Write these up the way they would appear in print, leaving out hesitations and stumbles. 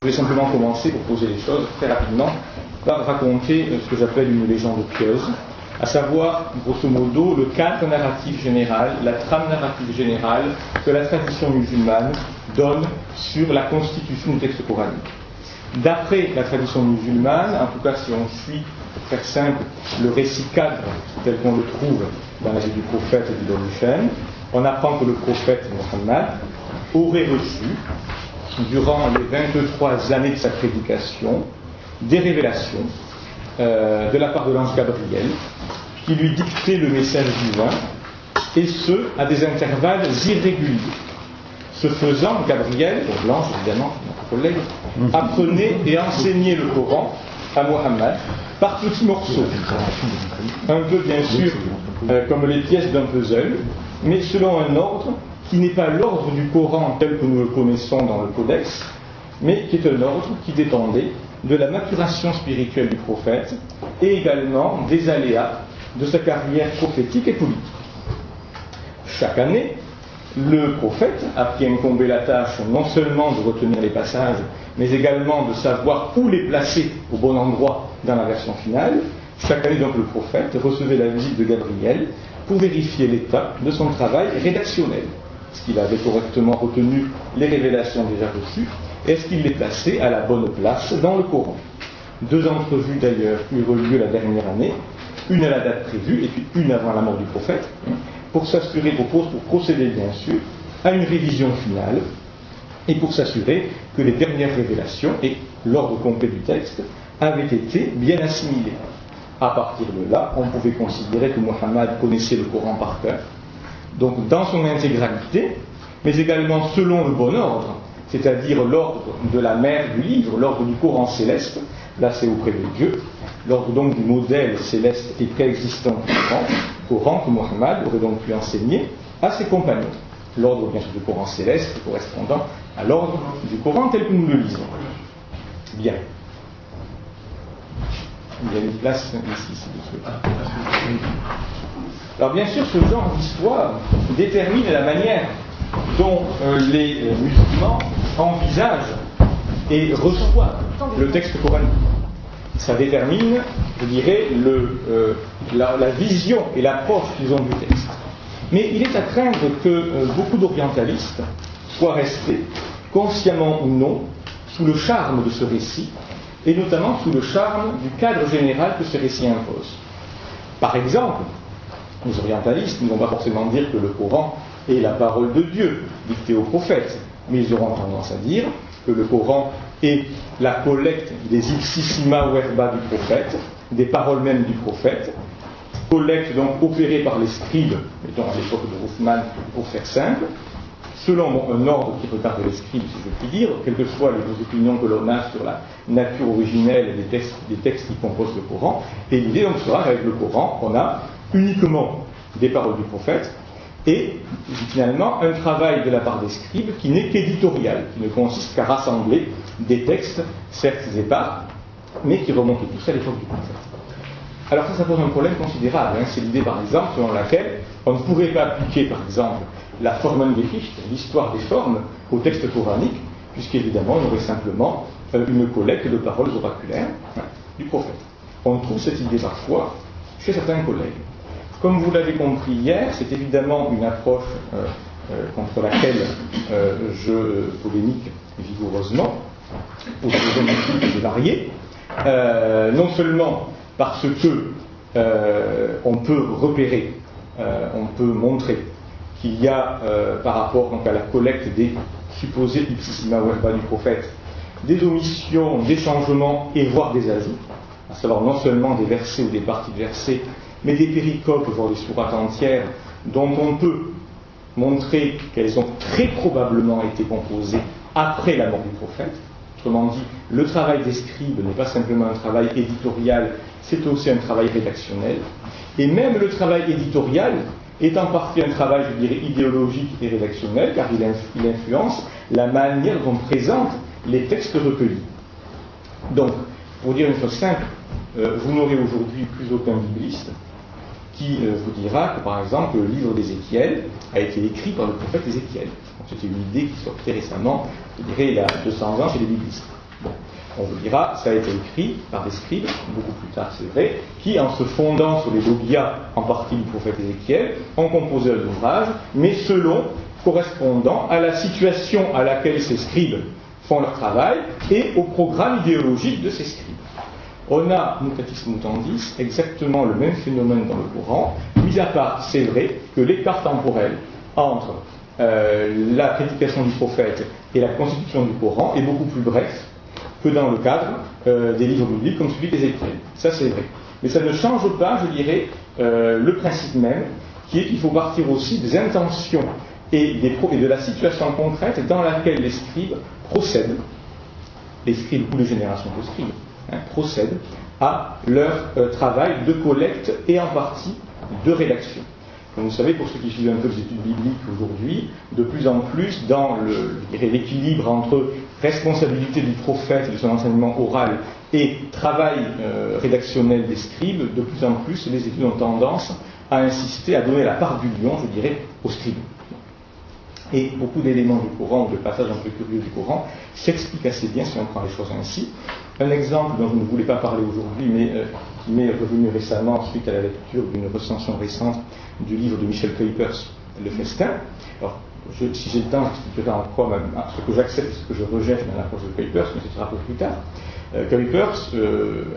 Je vais simplement commencer, pour poser les choses très rapidement, par raconter ce que j'appelle une légende pieuse, à savoir, grosso modo, le cadre narratif général, la trame narrative générale que la tradition musulmane donne sur la constitution du texte coranique. D'après la tradition musulmane, en tout cas si on suit, pour faire simple, le récit cadre tel qu'on le trouve dans la vie du prophète et du Dolichen, on apprend que le prophète Mohammed aurait reçu, durant les 23 années de sa prédication, des révélations de la part de l'ange Gabriel, qui lui dictait le message divin, et ce, à des intervalles irréguliers. Ce faisant, Gabriel, donc l'ange évidemment, notre collègue, apprenait et enseignait le Coran à Mohammed par petits morceaux, un peu bien sûr comme les pièces d'un puzzle, mais selon un ordre qui n'est pas l'ordre du Coran tel que nous le connaissons dans le Codex, mais qui est un ordre qui dépendait de la maturation spirituelle du prophète et également des aléas de sa carrière prophétique et politique. Chaque année, le prophète, à qui incombait la tâche non seulement de retenir les passages, mais également de savoir où les placer au bon endroit dans la version finale, chaque année donc le prophète recevait la visite de Gabriel pour vérifier l'état de son travail rédactionnel. Est-ce qu'il avait correctement retenu les révélations déjà reçues? Est-ce qu'il les plaçait à la bonne place dans le Coran? 2 entrevues d'ailleurs eurent lieu la dernière année, une à la date prévue et puis une avant la mort du prophète, pour s'assurer, pour procéder bien sûr à une révision finale et pour s'assurer que les dernières révélations et l'ordre complet du texte avaient été bien assimilés. À partir de là, on pouvait considérer que Mohammed connaissait le Coran par cœur, donc dans son intégralité, mais également selon le bon ordre, c'est-à-dire l'ordre de la mère du livre, l'ordre du Coran céleste, là c'est auprès de Dieu, l'ordre donc du modèle céleste et préexistant du Coran que Mohammed aurait donc pu enseigner à ses compagnons. L'ordre bien sûr du Coran céleste correspondant à l'ordre du Coran tel que nous le lisons. Bien. Il y a une place ici, si vous souhaitez. Alors bien sûr, ce genre d'histoire détermine la manière dont les musulmans envisagent et reçoivent le texte coranique. Ça détermine, je dirais, la vision et l'approche qu'ils ont du texte. Mais il est à craindre que beaucoup d'orientalistes soient restés, consciemment ou non, sous le charme de ce récit, et notamment sous le charme du cadre général que ce récit impose. Par exemple, les orientalistes ne vont pas forcément dire que le Coran est la parole de Dieu dictée au prophète, mais ils auront tendance à dire que le Coran est la collecte des ipsissima verba du prophète, des paroles mêmes du prophète, collecte donc opérée par les scribes, mettons à l'époque de Ruthman pour faire simple, selon un ordre qui regarde les scribes, si je puis dire, quelles que soient les opinions que l'on a sur la nature originelle des textes qui composent le Coran. Et l'idée donc sera qu'avec le Coran, on a uniquement des paroles du prophète et finalement un travail de la part des scribes qui n'est qu'éditorial, qui ne consiste qu'à rassembler des textes, certes épars, mais qui remontent tous à l'époque du prophète. Alors ça pose un problème considérable. C'est l'idée par exemple selon laquelle on ne pourrait pas appliquer par exemple la Formengeschichte, l'histoire des formes, au texte coranique, puisqu'évidemment on aurait simplement une collecte de paroles oraculaires du prophète. On trouve cette idée parfois chez certains collègues. Comme vous l'avez compris hier, c'est évidemment une approche contre laquelle je polémique vigoureusement, pour des raisons variées, non seulement parce que on peut repérer, on peut montrer qu'il y a, par rapport donc, à la collecte des supposés ipsissima verba du prophète, des omissions, des changements et voire des ajouts, à savoir non seulement des versets ou des parties de versets, mais des péricopes, voire des sourates entières, dont on peut montrer qu'elles ont très probablement été composées après la mort du prophète. Autrement dit, le travail des scribes n'est pas simplement un travail éditorial, c'est aussi un travail rédactionnel. Et même le travail éditorial est en partie un travail, je dirais, idéologique et rédactionnel, car il influence la manière dont on présente les textes recueillis. Donc, pour dire une chose simple, vous n'aurez aujourd'hui plus aucun bibliste qui vous dira que, par exemple, le livre d'Ézéchiel a été écrit par le prophète Ézéchiel. C'était une idée qui sortait récemment, je dirais, il y a 200 ans chez les biblistes. On vous dira, ça a été écrit par des scribes, beaucoup plus tard c'est vrai, qui en se fondant sur les logias, en partie du prophète Ézéchiel, ont composé un ouvrage, mais correspondant à la situation à laquelle ces scribes font leur travail et au programme idéologique de ces scribes. On a, mutatis mutandis, exactement le même phénomène dans le Coran, mis à part, c'est vrai, que l'écart temporel entre la prédication du prophète et la constitution du Coran est beaucoup plus bref que dans le cadre des livres bibliques comme celui d'Ézéchiel. Ça c'est vrai. Mais ça ne change pas, je dirais, le principe même, qui est qu'il faut partir aussi des intentions et de la situation concrète dans laquelle les scribes procèdent, les scribes ou les générations de scribes, procèdent à leur travail de collecte et en partie de rédaction. Comme vous savez, pour ceux qui suivent un peu les études bibliques aujourd'hui, de plus en plus, dans l'équilibre entre responsabilité du prophète et de son enseignement oral et travail rédactionnel des scribes, de plus en plus, les études ont tendance à insister, à donner la part du lion, je dirais, aux scribes. Et beaucoup d'éléments du Coran, ou de passages un peu curieux du Coran, s'expliquent assez bien si on prend les choses ainsi. Un exemple dont je ne voulais pas parler aujourd'hui, mais qui m'est revenu récemment suite à la lecture d'une recension récente du livre de Michel Kuipers, Le Festin. Alors, si j'ai le temps, j'expliquerai en quoi ce que j'accepte et ce que je rejette dans l'approche de Kuipers, mais ce sera un peu plus tard. Kuipers,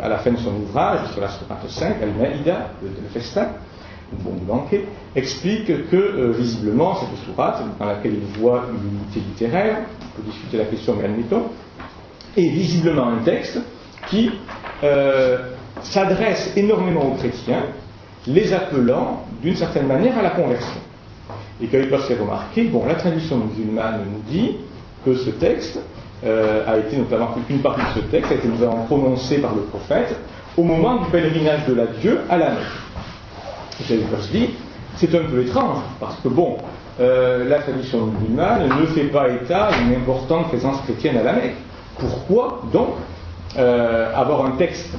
à la fin de son ouvrage, sur la sourate 5, Al-Maïda, Le Festin, bon banquet, explique que visiblement cette sourate, dans laquelle il voit une unité littéraire, on peut discuter la question, mais admettons, est visiblement un texte qui s'adresse énormément aux chrétiens, les appelant d'une certaine manière à la conversion. Et Kuipers fait remarquer, bon, la tradition musulmane nous dit que ce texte a été notamment, qu'une partie de ce texte a été notamment prononcée par le prophète au moment du pèlerinage de l'adieu à la Mecque. Kuipers dit, c'est un peu étrange, parce que bon, la tradition musulmane ne fait pas état d'une importante présence chrétienne à la Mecque. Pourquoi donc avoir un texte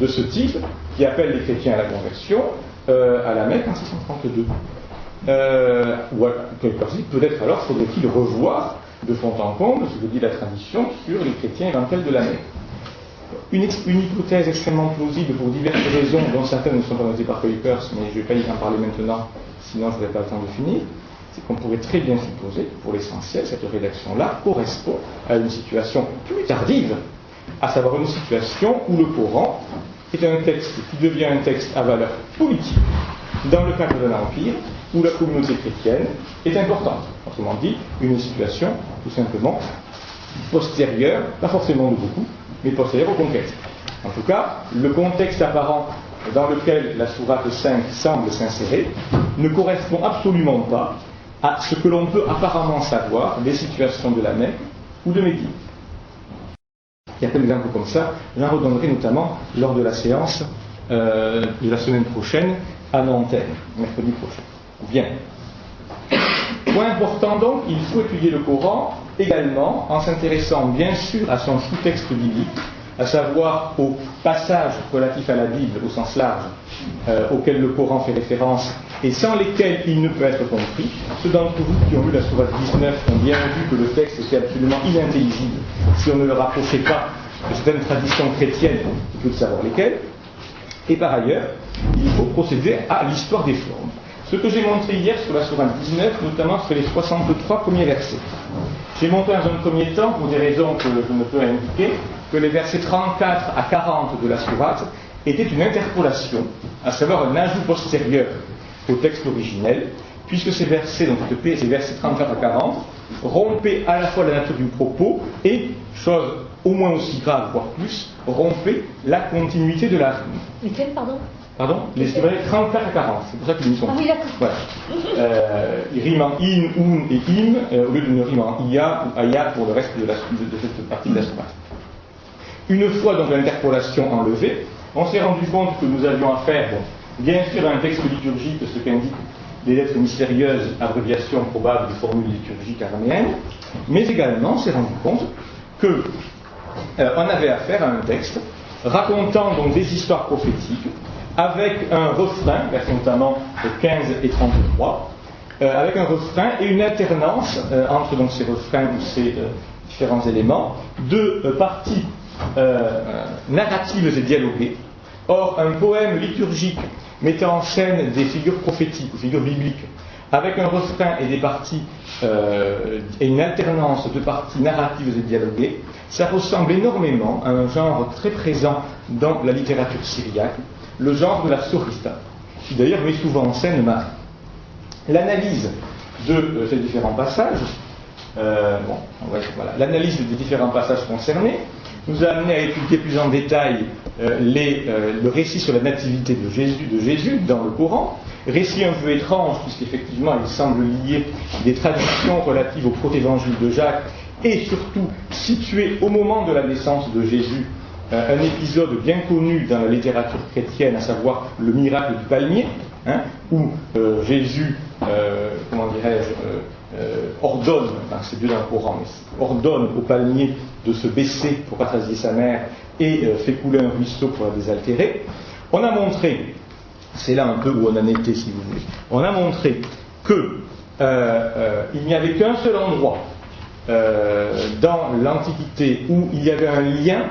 de ce type qui appelle les chrétiens à la conversion à la Mecque en 632 peut-être alors faudrait-il revoir de fond en comble ce que dit la tradition sur les chrétiens éventuels de la Mecque. Une hypothèse extrêmement plausible pour diverses raisons, dont certaines ne sont pas notées par Kuipers, mais je ne vais pas y en parler maintenant, sinon je n'aurai pas le temps de finir, c'est qu'on pourrait très bien supposer que pour l'essentiel, cette rédaction-là correspond à une situation plus tardive, à savoir une situation où le Coran est un texte qui devient un texte à valeur politique dans le cadre d'un empire où la communauté chrétienne est importante. Autrement dit, une situation tout simplement postérieure, pas forcément de beaucoup, mais postérieure aux conquêtes. En tout cas, le contexte apparent dans lequel la sourate 5 semble s'insérer ne correspond absolument pas à ce que l'on peut apparemment savoir des situations de la Mecque ou de Médine. Il y a plein d'exemples comme ça, j'en redonnerai notamment lors de la séance de la semaine prochaine à Nanterre, mercredi prochain. Bien. Point important donc, il faut étudier le Coran également en s'intéressant bien sûr à son sous-texte biblique, à savoir aux passages relatifs à la Bible au sens large, auxquels le Coran fait référence et sans lesquels il ne peut être compris. Ceux d'entre vous qui ont lu la sourate 19 ont bien vu que le texte était absolument inintelligible si on ne le rapprochait pas de certaines traditions chrétiennes, il faut savoir lesquelles. Et par ailleurs, il faut procéder à l'histoire des formes. Ce que j'ai montré hier sur la sourate 19, notamment sur les 63 premiers versets. J'ai montré dans un premier temps, pour des raisons que je ne peux indiquer, que les versets 34 à 40 de la sourate étaient une interpolation, à savoir un ajout postérieur au texte originel, puisque ces versets, donc ces versets 34 à 40, rompaient à la fois la nature du propos et, chose au moins aussi grave, voire plus, rompaient la continuité de la rime. Lesquels, pardon ? Pardon ? Les versets 34 à 40, c'est pour ça qu'ils y sont. Ah oui, d'accord. Voilà. Ils riment en in, un et im, au lieu d'une rime en ia ou aya pour le reste de cette partie de la sourate. Une fois donc l'interpolation enlevée, on s'est rendu compte que nous avions affaire, bien sûr, à un texte liturgique, ce qu'indiquent les lettres mystérieuses, abréviations probables des formules liturgiques araméennes, mais également on s'est rendu compte que on avait affaire à un texte racontant donc des histoires prophétiques avec un refrain, versets notamment 15 et 33, avec un refrain et une alternance entre donc ces refrains ou ces différents éléments de parties narratives et dialoguées. Or, un poème liturgique mettant en scène des figures prophétiques ou figures bibliques, avec un refrain et des parties et une alternance de parties narratives et dialoguées, ça ressemble énormément à un genre très présent dans la littérature syriaque, le genre de la sorista, qui d'ailleurs met souvent en scène Marie. L'analyse de ces différents passages, l'analyse des différents passages concernés nous a amené à étudier plus en détail le récit sur la nativité de Jésus dans le Coran, récit un peu étrange puisqu'effectivement il semble lier des traditions relatives au protévangile de Jacques et surtout situé au moment de la naissance de Jésus, un épisode bien connu dans la littérature chrétienne, à savoir le miracle du palmier, où Jésus, ordonne, c'est Dieu dans le Coran, mais ordonne au palmier de se baisser pour rassasier sa mère et fait couler un ruisseau pour la désaltérer. On a montré, c'est là un peu où on en était si vous voulez, on a montré que il n'y avait qu'un seul endroit dans l'Antiquité où il y avait un lien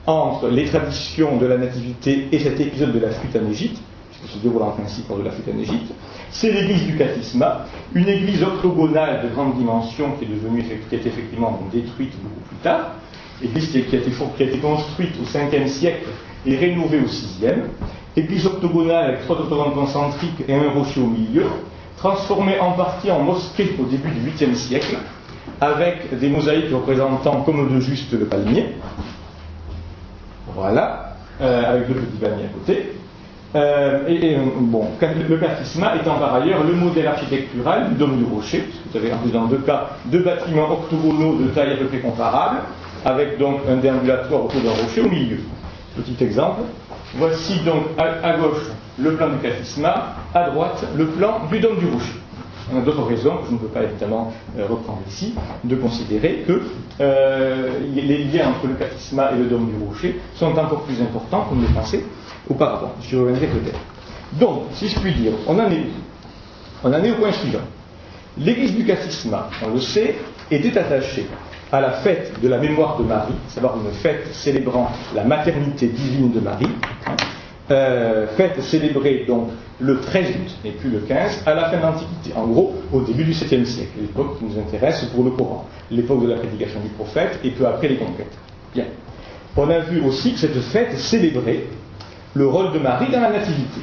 entre les traditions de la nativité et cet épisode de la fuite en Égypte, puisque se déroule en principe lors de la fuite en Égypte. C'est l'église du Kathisma, une église octogonale de grande dimension qui est effectivement détruite beaucoup plus tard, église qui a été construite au 5e siècle et rénovée au 6e, église octogonale avec 3 octogones concentriques et un rocher au milieu, transformée en partie en mosquée au début du 8e siècle, avec des mosaïques représentant comme de juste le palmier, voilà, avec 2 petits palmiers à côté. Le Kathisma étant par ailleurs le modèle architectural du dôme du rocher, puisque vous avez en plus dans 2 cas 2 bâtiments octogonaux de taille à peu près comparable, avec donc un déambulatoire autour d'un rocher au milieu. Petit exemple, voici donc à gauche le plan du Kathisma, à droite le plan du dôme du rocher. On a d'autres raisons, que je ne peux pas évidemment reprendre ici, de considérer que les liens entre le Kathisma et le dôme du rocher sont encore plus importants qu'on ne le pensait auparavant. Je reviendrai peut-être. Donc, si je puis dire, on en est au point suivant. L'église du Kathisma, on le sait, était attachée à la fête de la mémoire de Marie, à savoir une fête célébrant la maternité divine de Marie, fête célébrée donc le 13 août et puis le 15 à la fin de l'Antiquité, en gros au début du 7e siècle, l'époque qui nous intéresse pour le Coran, l'époque de la prédication du prophète et peu après les conquêtes. Bien. On a vu aussi que cette fête célébrait le rôle de Marie dans la nativité.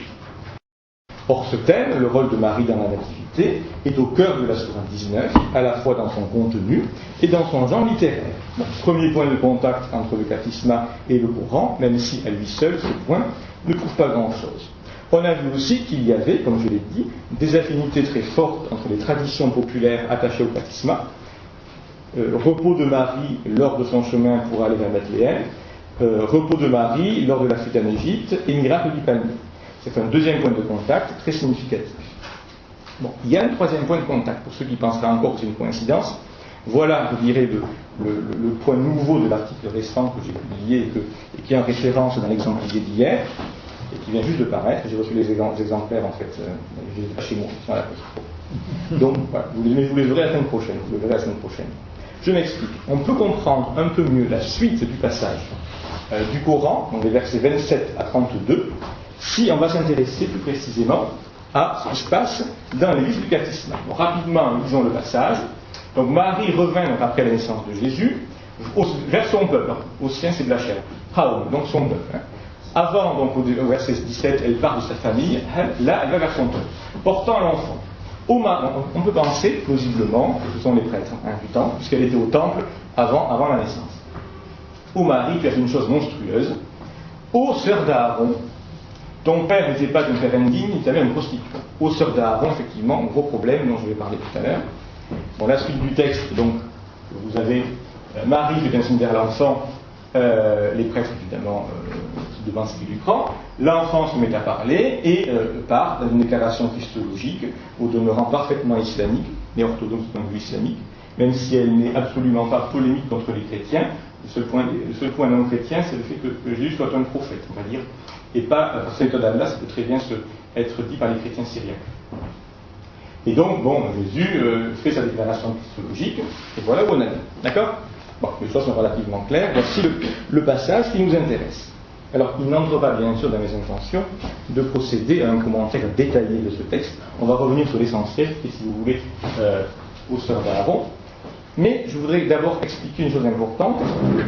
Or ce thème, le rôle de Marie dans la nativité, est au cœur de la Sourate 19, à la fois dans son contenu et dans son genre littéraire. Bon, premier point de contact entre le Kathisma et le Coran, même si à lui seul ce point ne prouve pas grand-chose. On a vu aussi qu'il y avait, comme je l'ai dit, des affinités très fortes entre les traditions populaires attachées au Kathisma, repos de Marie lors de son chemin pour aller vers Bethléem, repos de Marie lors de la fuite en Égypte et miracle du palmier. C'est un deuxième point de contact très significatif. Bon, il y a un troisième point de contact, pour ceux qui penseraient encore que c'est une coïncidence. Voilà, je dirais, le point nouveau de l'article récent que j'ai publié et qui est en référence dans l'exemple d'hier, et qui vient juste de paraître. J'ai reçu les exemplaires, en fait, je les ai pas chez moi, ils sont à la poste. Donc, voilà, vous les verrez la semaine prochaine. Vous les verrez la semaine prochaine. Je m'explique. On peut comprendre un peu mieux la suite du passage du Coran, donc les versets 27 à 32, si on va s'intéresser plus précisément à ce qui se passe dans l'église du Kathisma. Bon, rapidement, lisons le passage. Donc Marie revint donc, après la naissance de Jésus vers son peuple, aux siens c'est de la chair, donc son peuple. Avant, donc au verset 17, elle part de sa famille, là elle va vers son peuple, portant l'enfant. On peut penser plausiblement que ce sont les prêtres du temple, puisqu'elle était au temple avant la naissance. Ô Marie, tu as fait une chose monstrueuse. Ô sœur d'Aaron, ton père n'était pas d'un père indigne, il avait une prostituée. Ô sœur d'Aaron, effectivement, gros problème dont je vais parler tout à l'heure. Bon, la suite du texte, donc, vous avez Marie qui est ainsi vers l'enfant, les prêtres évidemment qui demandent ce qu'il lui prend. L'enfant se met à parler et part dans une déclaration christologique, au demeurant parfaitement islamique, mais orthodoxe du point de vue islamique, même si elle n'est absolument pas polémique contre les chrétiens. Le seul point non chrétien, c'est le fait que Jésus soit un prophète, on va dire, et pas, parce que l'état d'Allah, ça peut très bien être dit par les chrétiens syriens. Et donc, bon, Jésus fait sa déclaration christologique, et voilà où on en est. D'accord ? Bon, les choses sont relativement claires. Voici le passage qui nous intéresse. Alors, il n'entre pas bien sûr dans mes intentions de procéder à un commentaire détaillé de ce texte. On va revenir sur l'essentiel, et si vous voulez, aux sœurs d'Aaron. Mais je voudrais d'abord expliquer une chose importante,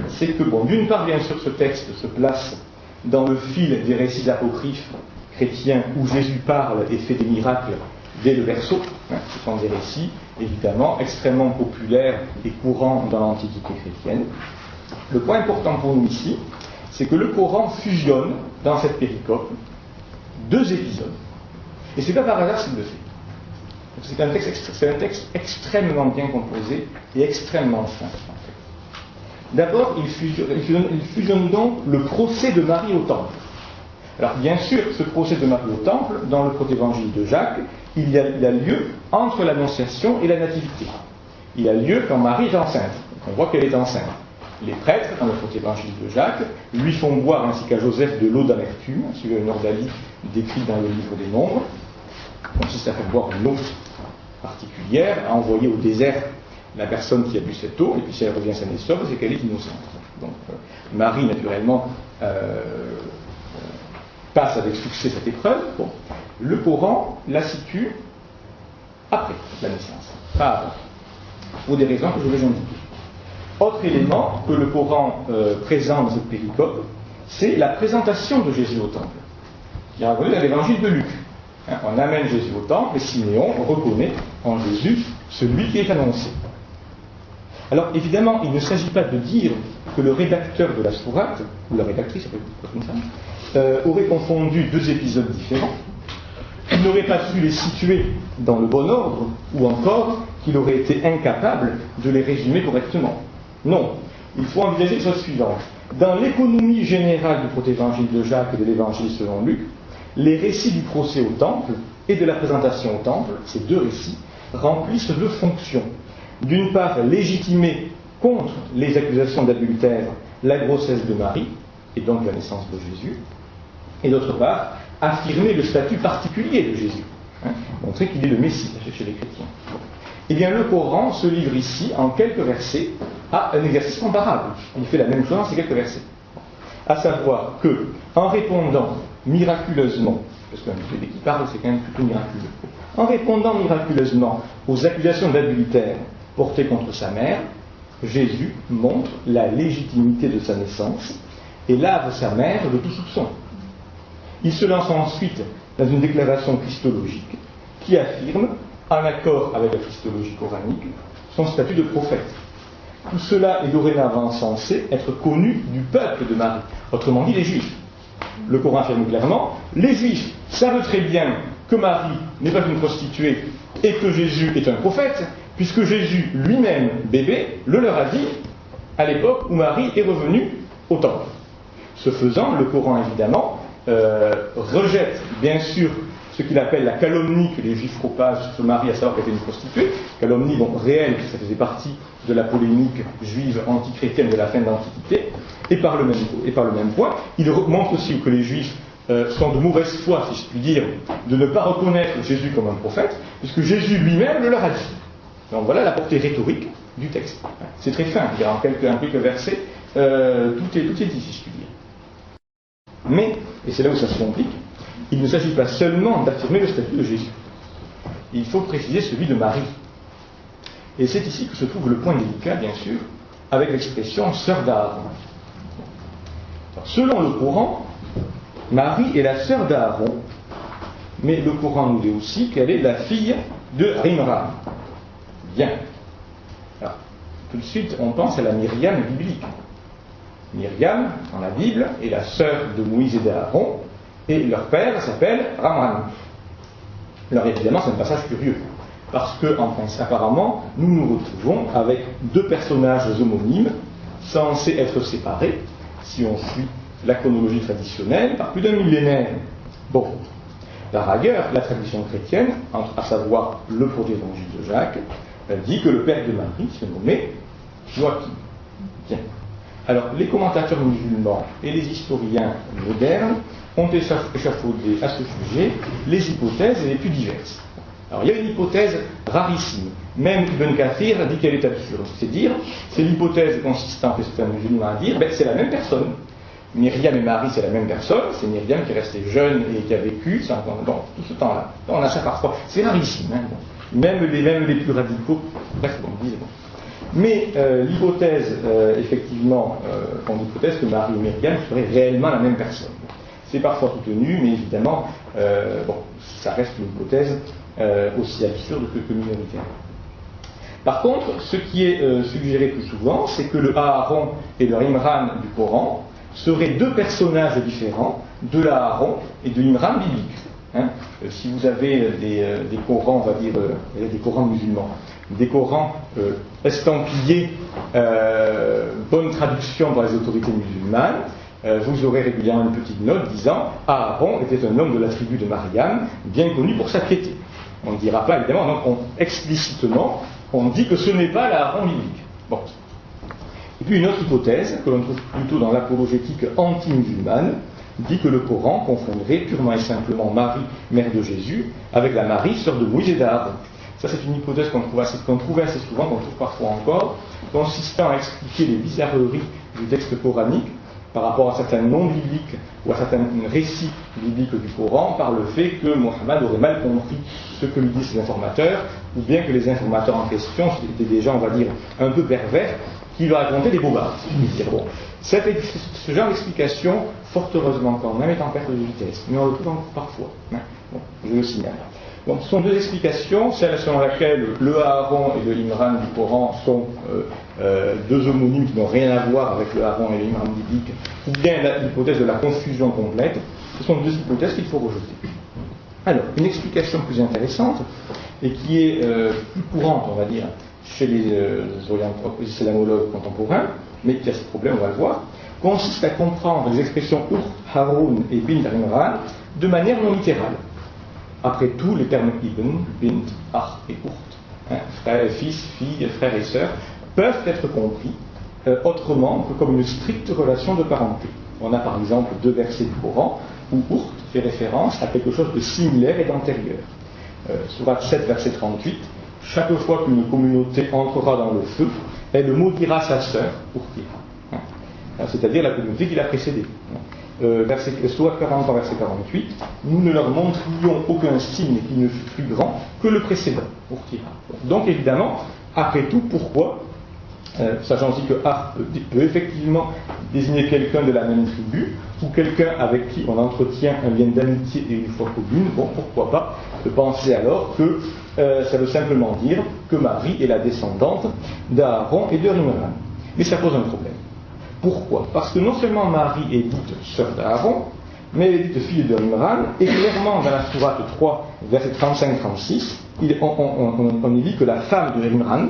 c'est que, bon, d'une part, bien sûr, ce texte se place dans le fil des récits apocryphes chrétiens où Jésus parle et fait des miracles dès le berceau. Ce sont des récits, évidemment, extrêmement populaires et courants dans l'Antiquité chrétienne. Le point important pour nous ici, c'est que le Coran fusionne dans cette péricope deux épisodes. Et ce n'est pas par hasard s'il le fait. C'est un texte extrêmement bien composé et extrêmement fin. D'abord, il fusionne donc le procès de Marie au Temple. Alors, bien sûr, ce procès de Marie au Temple, dans le protévangile de Jacques, il a lieu entre l'Annonciation et la Nativité. Il a lieu quand Marie est enceinte. On voit qu'elle est enceinte. Les prêtres, dans le protévangile de Jacques, lui font boire, ainsi qu'à Joseph, de l'eau d'amertume, suivant une ordalie décrite dans le livre des Nombres, qui consiste à faire boire une eau particulière, à envoyer au désert la personne qui a bu cette eau, et puis si elle revient saine et sobre, c'est qu'elle est innocente. Donc, Marie, naturellement, passe avec succès cette épreuve. Bon. Le Coran la situe après la naissance, pas avant, pour des raisons que je vais indiquer. Autre élément que le Coran présente dans cette péricope, c'est la présentation de Jésus au temple, qui est racontée dans l'évangile de Luc. On amène Jésus au temple et Siméon reconnaît en Jésus celui qui est annoncé. Alors évidemment, il ne s'agit pas de dire que le rédacteur de la sourate, ou la rédactrice, comme ça, aurait confondu deux épisodes différents, qu'il n'aurait pas su les situer dans le bon ordre, ou encore qu'il aurait été incapable de les résumer correctement. Non, il faut envisager les choses suivantes. Dans l'économie générale du protévangile de Jacques et de l'évangile selon Luc, les récits du procès au temple et de la présentation au temple, ces deux récits, remplissent deux fonctions. D'une part, légitimer contre les accusations d'adultère la grossesse de Marie, et donc la naissance de Jésus, et d'autre part, affirmer le statut particulier de Jésus, montrer qu'il est le Messie chez les chrétiens. Eh bien, le Coran se livre ici, en quelques versets, à un exercice comparable. Il fait la même chose dans ces quelques versets. À savoir que, en répondant miraculeusement, parce qu'un dès qu'il parle, c'est quand même plutôt miraculeux, en répondant miraculeusement aux accusations d'adultère portées contre sa mère, Jésus montre la légitimité de sa naissance et lave sa mère de tout soupçon. Il se lance ensuite dans une déclaration christologique qui affirme, en accord avec la christologie coranique, son statut de prophète. Tout cela est dorénavant censé être connu du peuple de Marie, autrement dit les Juifs. Le Coran affirme clairement, les Juifs savent très bien que Marie n'est pas une prostituée et que Jésus est un prophète, puisque Jésus lui-même, bébé, le leur a dit à l'époque où Marie est revenue au temple. Ce faisant, le Coran évidemment rejette bien sûr ce qu'il appelle la calomnie que les Juifs propagent sur Marie, à savoir qu'elle était une prostituée, calomnie réelle, puisque ça faisait partie de la polémique juive antichrétienne de la fin de l'Antiquité, et par le même point, il montre aussi que les Juifs sont de mauvaise foi, si je puis dire, de ne pas reconnaître Jésus comme un prophète, puisque Jésus lui-même le leur a dit. Donc voilà la portée rhétorique du texte. C'est très fin, en quelques versets, tout est dit, si je puis dire. Mais, et c'est là où ça se complique, il ne s'agit pas seulement d'affirmer le statut de Jésus. Il faut préciser celui de Marie. Et c'est ici que se trouve le point délicat, bien sûr, avec l'expression « sœur d'Aaron ». Selon le Coran, Marie est la sœur d'Aaron, mais le Coran nous dit aussi qu'elle est la fille de Imran. Bien. Alors, tout de suite, on pense à la Myriam biblique. Myriam, dans la Bible, est la sœur de Moïse et d'Aaron, et leur père s'appelle Amram. Alors évidemment, c'est un passage curieux, parce que, apparemment, nous nous retrouvons avec deux personnages homonymes, censés être séparés, si on suit la chronologie traditionnelle, par plus d'un millénaire. Bon, par ailleurs, la tradition chrétienne, à savoir le protévangile de Jacques, dit que le père de Marie se nommait Joachim. Bien. Alors, les commentateurs musulmans et les historiens modernes ont échafaudé à ce sujet les hypothèses les plus diverses. Alors il y a une hypothèse rarissime. Même Ibn Kathir dit qu'elle est absurde. C'est l'hypothèse consistant que c'est un musulman à dire, c'est la même personne. Myriam et Marie, c'est la même personne. C'est Myriam qui est restée jeune et qui a vécu tout ce temps-là. On a ça parfois. C'est rarissime. Hein, bon. Même les plus radicaux, bref, on dit bon. Mais l'hypothèse, effectivement, l'hypothèse que Marie et Myriam seraient réellement la même personne. C'est parfois soutenu, mais évidemment, ça reste une hypothèse aussi absurde que minoritaire. Par contre, ce qui est suggéré plus souvent, c'est que le Aaron et le Imran du Coran seraient deux personnages différents de l'Aaron et de l'Imran biblique. Hein, si vous avez des Corans, on va dire, des Corans musulmans, des Corans estampillés bonne traduction par les autorités musulmanes, vous aurez régulièrement une petite note disant Aaron était un homme de la tribu de Mariam, bien connu pour sa piété. On ne dira pas évidemment, donc explicitement, on dit que ce n'est pas l'Aaron biblique. Bon. Et puis une autre hypothèse, que l'on trouve plutôt dans l'apologétique anti-musulmane, dit que le Coran confondrait purement et simplement Marie, mère de Jésus, avec la Marie, sœur de Moïse et d'Aaron. Ça, c'est une hypothèse qu'on trouve assez souvent, qu'on trouve parfois encore, consistant à expliquer les bizarreries du texte coranique par rapport à certains noms bibliques ou à certains récits bibliques du Coran par le fait que Mohammed aurait mal compris ce que lui disent les informateurs, ou bien que les informateurs en question étaient des gens, on va dire, un peu pervers, qui lui racontaient des bobards. Bon. Ce genre d'explication, fort heureusement quand même, est en perte de vitesse, mais on le trouve parfois. Hein. Bon, je le signale. Donc, ce sont deux explications, celle selon laquelle le Aaron et le Imran du Coran sont deux homonymes qui n'ont rien à voir avec le Aaron et le Imran biblique, ou bien l'hypothèse de la confusion complète. Ce sont deux hypothèses qu'il faut rejeter. Alors, une explication plus intéressante, et qui est plus courante, on va dire, chez les islamologues contemporains, mais qui a ce problème, on va le voir, consiste à comprendre les expressions Urt, Haroun et Bint Imran de manière non littérale. Après tout, les termes Ibn, Bint, Akh et Urt, frère et fils, fille, frère et sœur, peuvent être compris autrement que comme une stricte relation de parenté. On a par exemple deux versets du Coran où Urt fait référence à quelque chose de similaire et d'antérieur. Sourate 7, verset 38, chaque fois qu'une communauté entrera dans le feu, elle maudira sa sœur, Urtira, c'est-à-dire la communauté qui l'a précédée. Sourate 40, verset 48, nous ne leur montrions aucun signe qui ne fût plus grand que le précédent, Urtira. Donc évidemment, après tout, pourquoi sachant aussi que Ar peut effectivement désigner quelqu'un de la même tribu ou quelqu'un avec qui on entretient un lien d'amitié et une foi commune, bon, pourquoi pas de penser alors que ça veut simplement dire que Marie est la descendante d'Aaron et de Imran. Mais ça pose un problème. Pourquoi? Parce que non seulement Marie est dite sœur d'Aaron, mais elle est dite fille de Imran, et clairement dans la sourate 3, verset 35-36, on y dit que la femme de Imran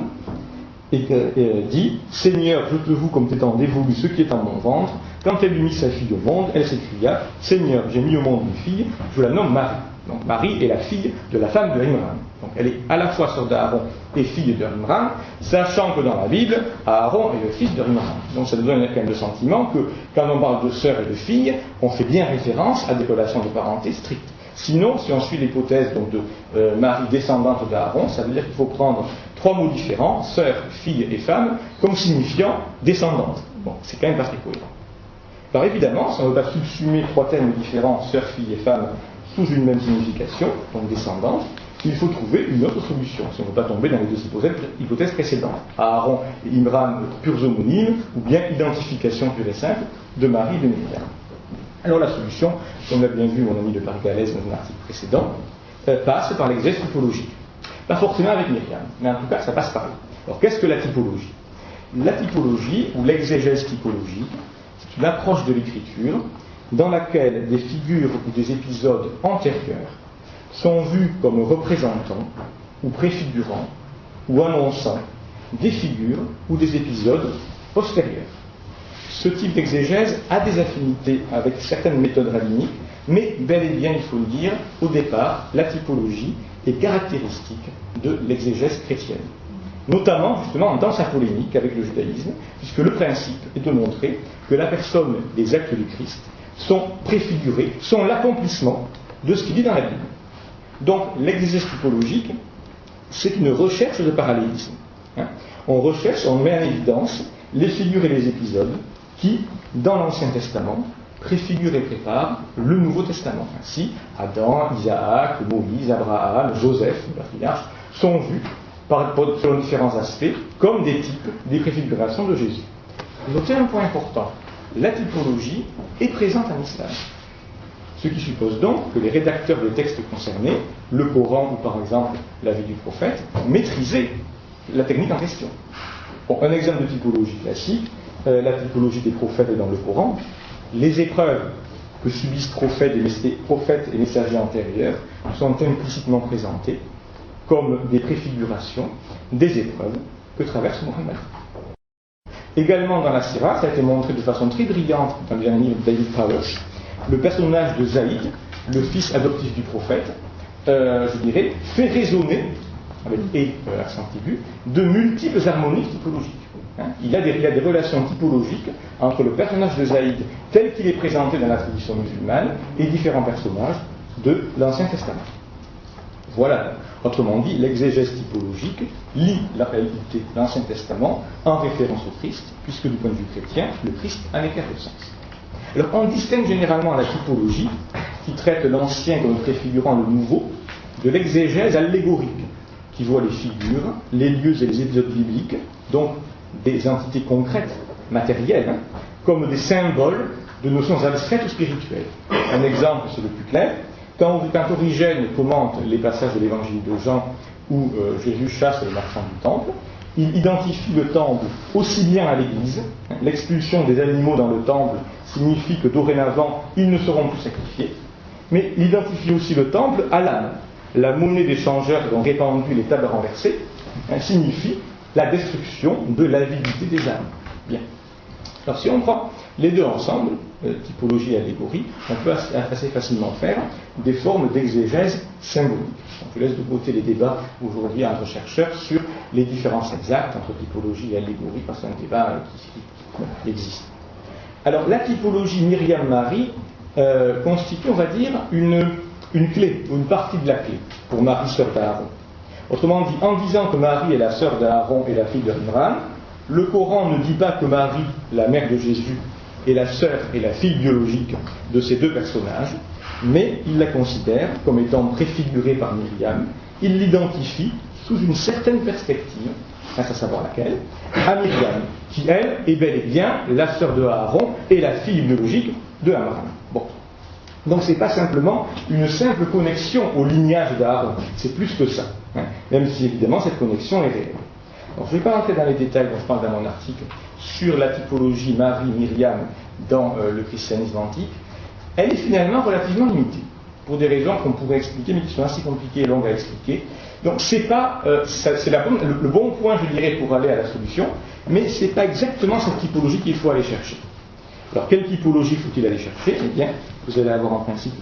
dit « Seigneur, je te voue comme t'étant dévolu ce qui est en mon ventre. » Quand elle eut mis sa fille au monde, elle s'écria « Seigneur, j'ai mis au monde une fille, je la nomme Marie. » Donc Marie est la fille de la femme de Imran. Donc elle est à la fois sœur d'Aaron et fille de Imran, sachant que dans la Bible, Aaron est le fils de Imran. Donc ça nous donne quand même le sentiment que quand on parle de sœur et de fille, on fait bien référence à des relations de parenté strictes. Sinon, si on suit l'hypothèse donc, de Marie descendante d'Aaron, ça veut dire qu'il faut prendre trois mots différents, sœur, fille et femme, comme signifiant descendante. Bon, c'est quand même pas très cohérent. Alors évidemment, si on ne veut pas subsumer trois termes différents, sœur, fille et femme, sous une même signification, donc descendante, il faut trouver une autre solution, si on ne veut pas tomber dans les deux hypothèses précédentes. Aaron et Imran, purs homonymes, ou bien identification pure et simple de Marie et de Myriam. Alors la solution, comme l'a bien vu mon ami de Paris-Galès dans un article précédent, passe par l'exégèse typologique. Pas forcément avec Myriam, mais en tout cas ça passe par là. Alors qu'est-ce que la typologie? La typologie, ou l'exégèse typologique, c'est une approche de l'écriture dans laquelle des figures ou des épisodes antérieurs sont vus comme représentants ou préfigurant ou annonçant des figures ou des épisodes postérieurs. Ce type d'exégèse a des affinités avec certaines méthodes rabbiniques, mais bel et bien, il faut le dire, au départ, la typologie est caractéristique de l'exégèse chrétienne. Notamment, justement, dans sa polémique avec le judaïsme, puisque le principe est de montrer que la personne des actes du Christ sont préfigurés, sont l'accomplissement de ce qu'il dit dans la Bible. Donc l'exégèse typologique, c'est une recherche de parallélisme. On recherche, on met en évidence les figures et les épisodes qui, dans l'Ancien Testament, préfigurent et préparent le Nouveau Testament. Ainsi, Adam, Isaac, Moïse, Abraham, Joseph, le patriarche, sont vus selon différents aspects comme des types, des préfigurations de Jésus. Notez un point important, la typologie est présente en islam. Ce qui suppose donc que les rédacteurs des textes concernés, le Coran ou par exemple la vie du prophète, maîtrisaient la technique en question. Bon, un exemple de typologie classique, la typologie des prophètes est dans le Coran. Les épreuves que subissent prophètes et messagers antérieurs sont implicitement présentées comme des préfigurations des épreuves que traverse Mohammed. Également dans la Sira, ça a été montré de façon très brillante dans le livre de David Powers, le personnage de Zaïd, le fils adoptif du prophète, je dirais, fait résonner, avec accent aigu, de multiples harmonies typologiques. Il y a des relations typologiques entre le personnage de Zaïd tel qu'il est présenté dans la tradition musulmane et différents personnages de l'Ancien Testament. Voilà, autrement dit, l'exégèse typologique lie la réalité de l'Ancien Testament en référence au Christ, puisque du point de vue chrétien, le Christ en éclaire le sens. Alors on distingue généralement la typologie, qui traite l'Ancien comme préfigurant le Nouveau, de l'exégèse allégorique, qui voit les figures, les lieux et les épisodes bibliques, donc des entités concrètes, matérielles, comme des symboles de notions abstraites ou spirituelles. Un exemple, c'est le plus clair. Quand Origène commente les passages de l'évangile de Jean où Jésus chasse les marchands du temple, il identifie le temple aussi bien à l'Église, l'expulsion des animaux dans le temple signifie que dorénavant ils ne seront plus sacrifiés, mais il identifie aussi le temple à l'âme. La monnaie des changeurs dont répandues les tables renversées signifie la destruction de l'avidité des âmes. Bien. Alors si on prend les deux ensemble, typologie et allégorie, on peut assez facilement faire des formes d'exégèse symbolique. Donc, je laisse de côté les débats aujourd'hui entre chercheurs sur les différences exactes entre typologie et allégorie, parce que c'est un débat qui existe. Alors la typologie Myriam-Marie constitue, on va dire, une clé, ou une partie de la clé, pour Marie, sœur d'Aaron. Autrement dit, en disant que Marie est la sœur d'Aaron et la fille de Imran, le Coran ne dit pas que Marie, la mère de Jésus, est la sœur et la fille biologique de ces deux personnages, mais il la considère comme étant préfigurée par Myriam. Il l'identifie sous une certaine perspective, à savoir laquelle, à Myriam, qui elle est bel et bien la sœur de Aaron et la fille biologique de Imran. Bon. Donc ce n'est pas simplement une simple connexion au lignage d'Aaron, c'est plus que ça, même si évidemment cette connexion est réelle. Alors, je ne vais pas rentrer dans les détails dont je parle dans mon article sur la typologie Marie-Myriam dans le christianisme antique. Elle est finalement relativement limitée, pour des raisons qu'on pourrait expliquer, mais qui sont assez compliquées et longues à expliquer. Donc c'est pas, c'est le bon point, je dirais, pour aller à la solution, mais ce n'est pas exactement cette typologie qu'il faut aller chercher. Alors quelle typologie faut-il aller chercher? Eh bien, vous allez avoir en principe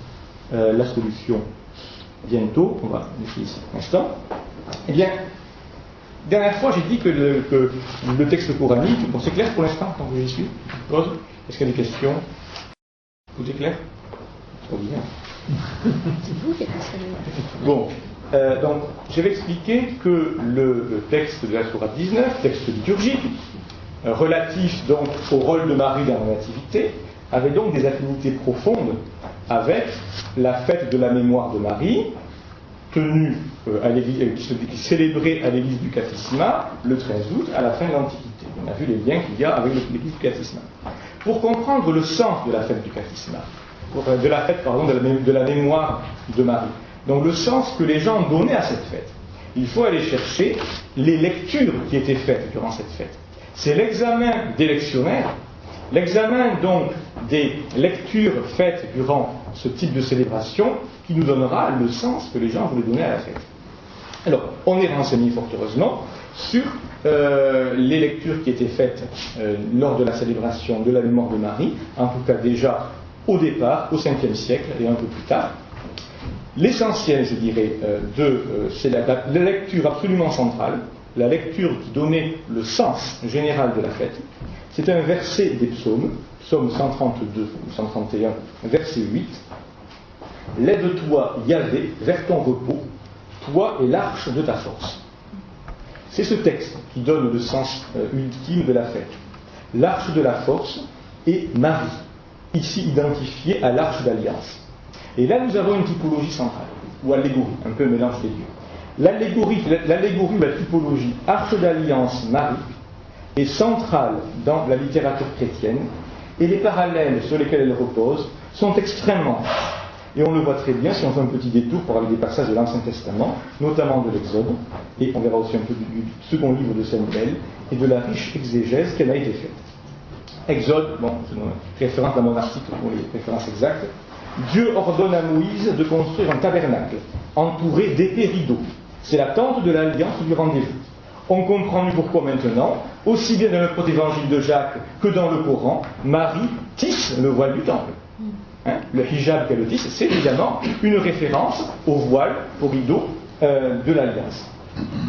la solution bientôt, on va laisser ici un instant. Eh bien, dernière fois, j'ai dit que le texte coranique, bon, c'est clair pour l'instant, tant que j'y suis. Est-ce qu'il y a des questions? Tout est clair? Trop bien. C'est vous qui êtes passionné. Bon, donc, je vais expliquer que le texte de la Sourate 19, texte liturgique, relatif donc au rôle de Marie dans la Nativité, avait donc des affinités profondes avec la fête de la mémoire de Marie, tenue qui célébrée à l'église du Cathcisma le 13 août à la fin de l'Antiquité. On a vu les liens qu'il y a avec l'église du Cathcisma. Pour comprendre le sens de la fête du Cathcisma, de la fête de la mémoire de Marie, donc le sens que les gens donnaient à cette fête, il faut aller chercher les lectures qui étaient faites durant cette fête. C'est l'examen des lectionnaires, l'examen donc des lectures faites durant ce type de célébration qui nous donnera le sens que les gens voulaient donner à la fête. Alors, on est renseigné fort heureusement sur les lectures qui étaient faites lors de la célébration de la mémoire de Marie, en tout cas déjà au départ, au 5e siècle et un peu plus tard. L'essentiel, je dirais, c'est la lecture absolument centrale, la lecture qui donnait le sens général de la fête. C'est un verset des psaumes, psaume 132 ou 131, verset 8. Lève-toi, Yahvé, vers ton repos, toi et l'arche de ta force. C'est ce texte qui donne le sens ultime de la fête. L'arche de la force est Marie, ici identifiée à l'arche d'alliance. Et là, nous avons une typologie centrale, ou allégorie, un peu un mélange des deux. L'allégorie, la typologie arche d'alliance Marie est centrale dans la littérature chrétienne, et les parallèles sur lesquels elle repose sont extrêmement forts. Et on le voit très bien si on fait un petit détour pour aller des passages de l'Ancien Testament, notamment de l'Exode, et on verra aussi un peu du second livre de Samuel, et de la riche exégèse qu'elle a été faite. Exode, bon, c'est une référence dans mon article pour les références exactes. Dieu ordonne à Moïse de construire un tabernacle, entouré d'épais rideaux. C'est la tente de l'alliance du rendez-vous. On comprend mieux pourquoi maintenant, aussi bien dans le protévangile de Jacques que dans le Coran, Marie tisse le voile du temple. Le hijab qu'elle tisse, c'est évidemment une référence au voile, au rideau de l'alliance.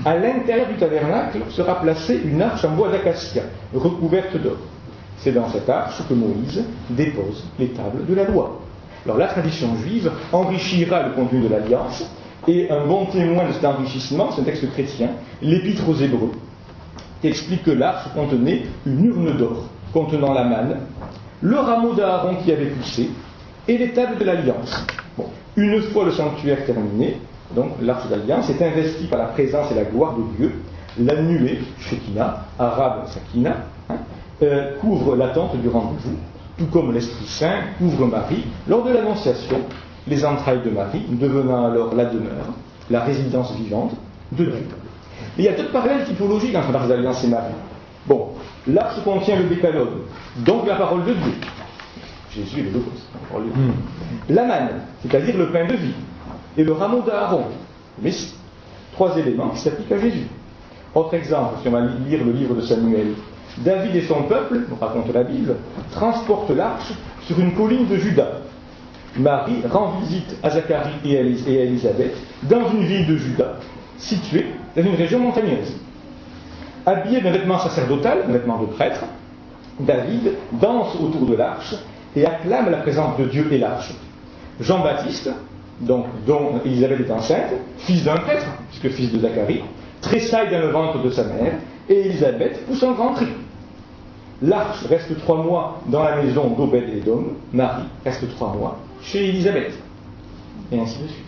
À l'intérieur du tabernacle sera placée une arche en bois d'acacia, recouverte d'or. C'est dans cette arche que Moïse dépose les tables de la loi. Alors la tradition juive enrichira le contenu de l'alliance, et un bon témoin de cet enrichissement, c'est un texte chrétien, l'Épître aux Hébreux, qui explique que l'arche contenait une urne d'or contenant la manne, le rameau d'Aaron qui avait poussé, et les tables de l'alliance. Bon. Une fois le sanctuaire terminé, donc l'arche d'alliance est investie par la présence et la gloire de Dieu. La nuée, Shekinah, arabe Sakina, couvre la tente du rendez-vous, tout comme l'Esprit Saint couvre Marie lors de l'Annonciation, les entrailles de Marie devenant alors la demeure, la résidence vivante de Dieu. Et il y a d'autres parallèles typologiques entre l'arche d'alliance et Marie. Bon, l'arche contient le décalogue, donc la parole de Dieu. Jésus est le logos. La manne, c'est-à-dire le pain de vie, et le rameau d'Aaron, le Messie. Trois éléments qui s'appliquent à Jésus. Autre exemple, si on va lire le livre de Samuel, David et son peuple, on raconte la Bible, transportent l'arche sur une colline de Juda. Marie rend visite à Zacharie et à Élisabeth dans une ville de Juda, située dans une région montagneuse. Habillé d'un vêtement sacerdotal, un vêtement de prêtre, David danse autour de l'arche et acclame la présence de Dieu et l'arche. Jean-Baptiste, donc, dont Élisabeth est enceinte, fils d'un prêtre, puisque fils de Zacharie, tressaille dans le ventre de sa mère, et Élisabeth pousse un grand cri. L'arche reste 3 mois dans la maison d'Obed-Édom, Marie reste 3 mois chez Élisabeth, et ainsi de suite.